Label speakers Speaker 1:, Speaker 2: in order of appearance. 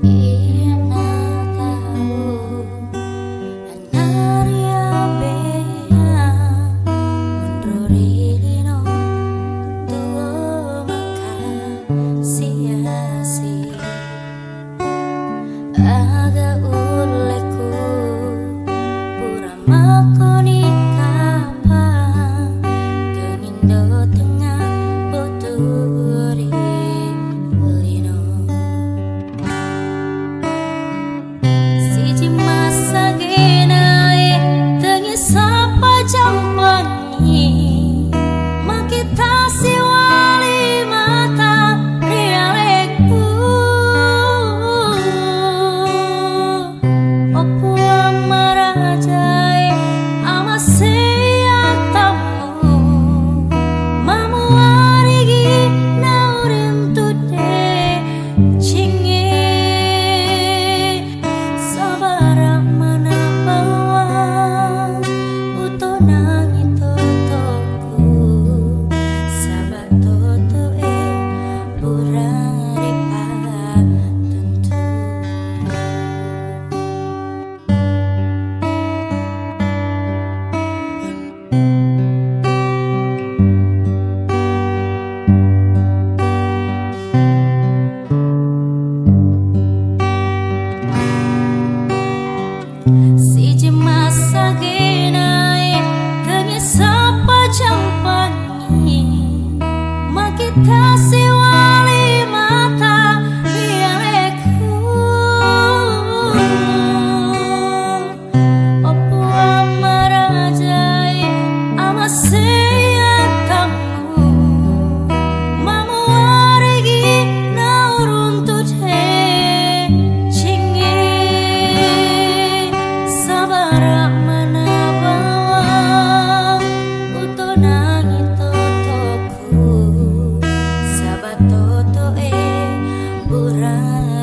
Speaker 1: Iya na tahu anaria beha mundurino tuo maka sia-sia aga uleku pura makoni kapa kenindo tengah boturi lino siji masa genae tengi sapa jampani makita siwali mata rialeku opo amarajae amasea tamu mamu arigi naurin tude cinge sabara mana bawa utonangi totoku sabat toto burari tentu. Siji masa genae tengi sapa jampani makita siwali mata rialeku opo amarajae amasea tamu mamu arigi naurun tude cinge sabara mana bawa utonangi totoku sabat toto burari